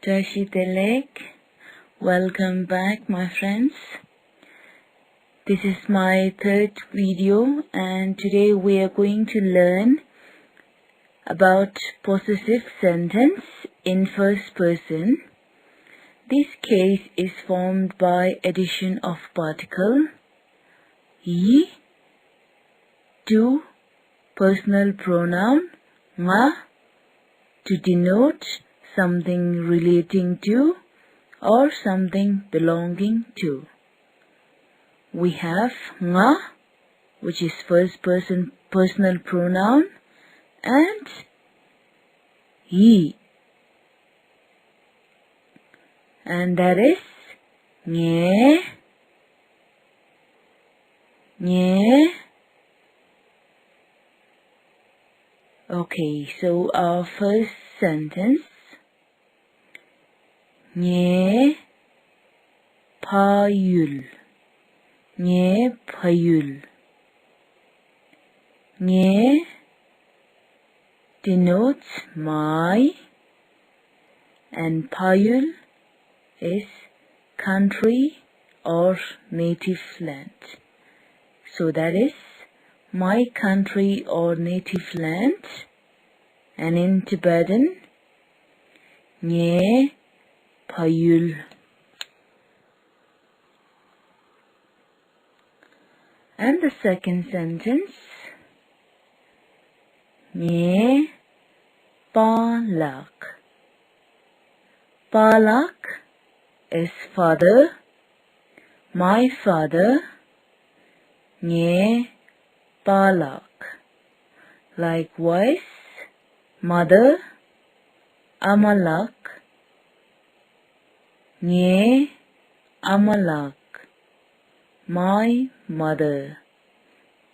Telek. Welcome back, my friends. This is my third video, and today we are going to learn about possessive sentence in first person. This case is formed by addition of particle "yi" to personal pronoun "nga" to denote something relating to or something belonging to. We have nga, which is first person personal pronoun, and yi, and that is nye, nye. Okay, so our first sentence, nye payul, nye payul. Nye denotes my, and payul is country or native land. So that is my country or native land, and in Tibetan, nye payul. And the second sentence, nye palak. Palak is father, my father, nye palak. Likewise, mother, amalak, nye amalak. My mother,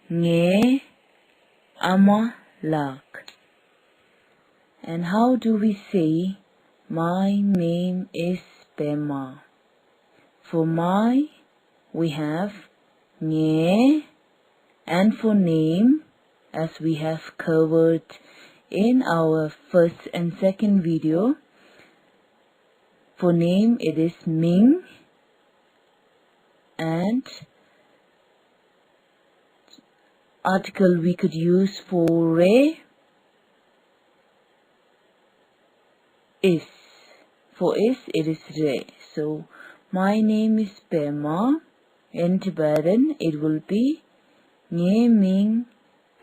nye amalak. And how do we say my name is Pema? For my, we have nye, and for name, as we have covered in our first and second video, for name it is Ming, and article we could use for re is. For is, it is re. So my name is Pema. In Tibetan, it will be nye ming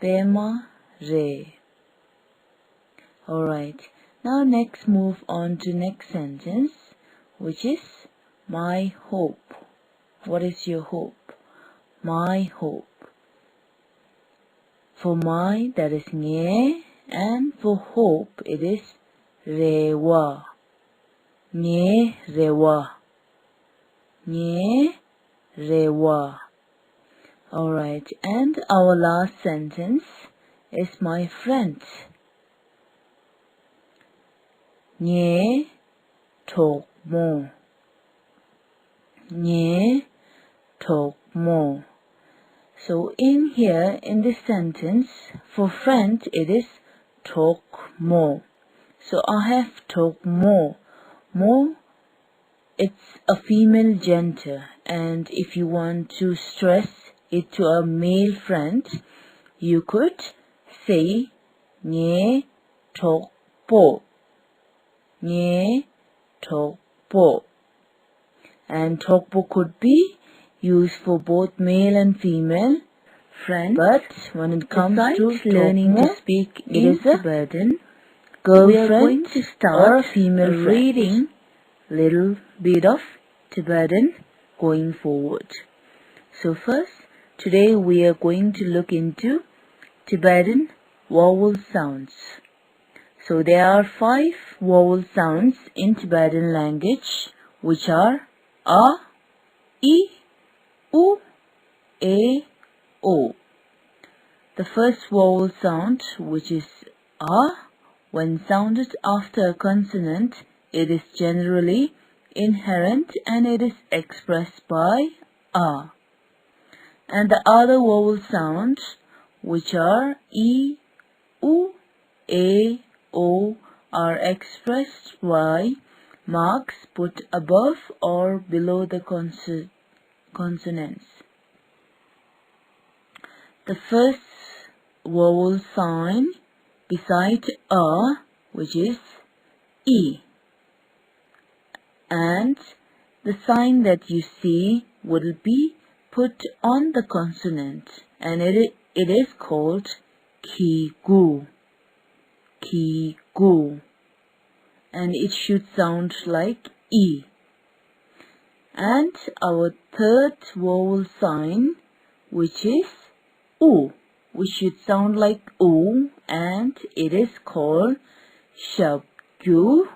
Pema re. Alright, now next move on to next sentence, which is my hope. What is your hope? My hope. For my, that is nye, and for hope, it is rewa. Nye rewa. Nye rewa. Alright, and our last sentence is my friend. Nye tok mo. Nye tok mo. So in here, in this sentence, for friend, it is tok mo. So I have tok mo. Mo, it's a female gender, and if you want to stress it to a male friend, you could say nye tok po. Nye tok po. And tok po could be used for both male and female friends, but when it comes to learning to speak in Tibetan, girlfriend or a female reading little bit of Tibetan going forward. So first, today we are going to look into Tibetan vowel sounds. So there are 5 vowel sounds in Tibetan language, which are a, I, U, A, O. The first vowel sound, which is a, when sounded after a consonant, it is generally inherent and it is expressed by a. And the other vowel sounds, which are I, U, A, O, are expressed by marks put above or below the consonants. The first vowel sign beside A, which is E, and the sign that you see will be put on the consonant, and it is called ki-gu, ki-gu, and it should sound like E. And our third vowel sign, which is U, which should sound like U, and it is called shabgyu,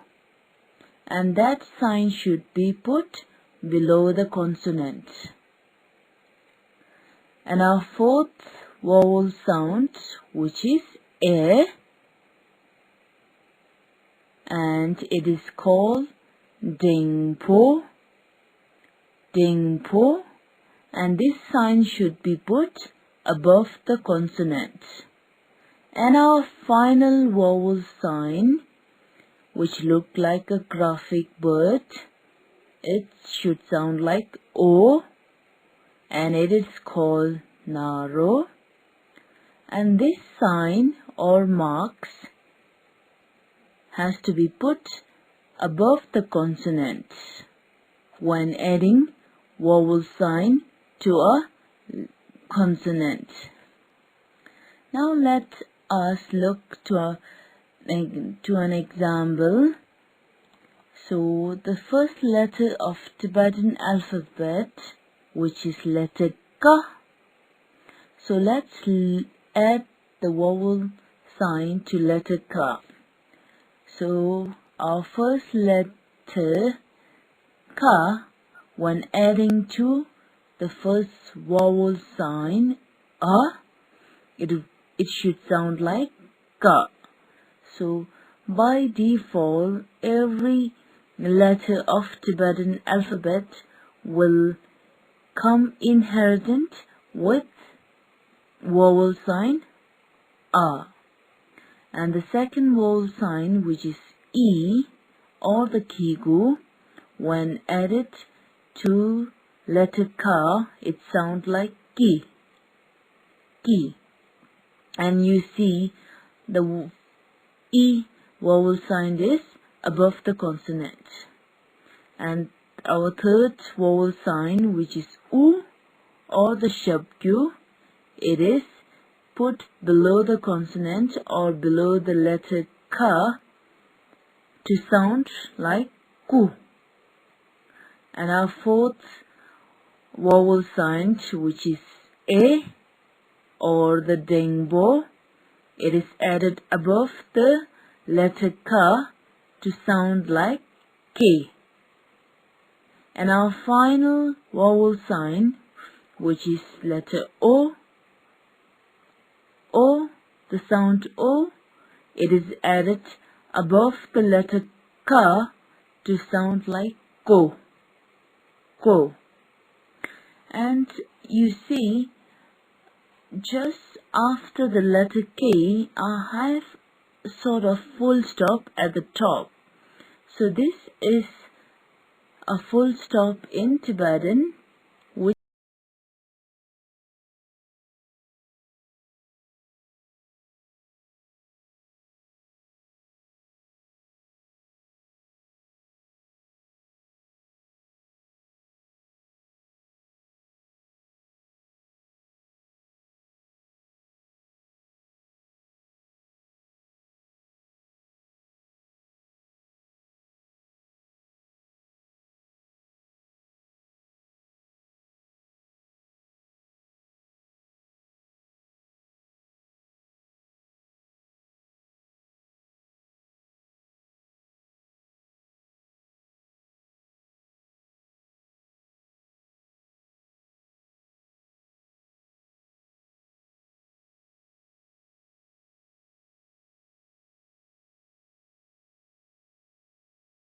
and that sign should be put below the consonant. And our fourth vowel sound, which is E, and it is called dingpo, dingpo, and this sign should be put above the consonant. And our final vowel sign, which look like a graphic bird, it should sound like O, and it is called naro, and this sign or marks has to be put above the consonant when adding vowel sign to a consonant. Now let us look to an example. So the first letter of Tibetan alphabet, which is letter K. So let's add the vowel sign to letter K. So our first letter K, when adding to the first vowel sign A, it should sound like Ka. So by default, every letter of Tibetan alphabet will come inherent with vowel sign A. And the second vowel sign, which is E or the ki-gu, when added to letter Ka, it sounds like ki, ki. And you see the E vowel sign is above the consonant. And our third vowel sign, which is U or the shabgyu, it is put below the consonant or below the letter Ka to sound like ku. And our fourth vowel sign, which is A or the dengbo, it is added above the letter Ka to sound like K. And our final vowel sign, which is letter O, the sound O, it is added above the letter Ka to sound like Ko, Ko. And you see, just after the letter K, I have a sort of full stop at the top. So this is a full stop in Tibetan,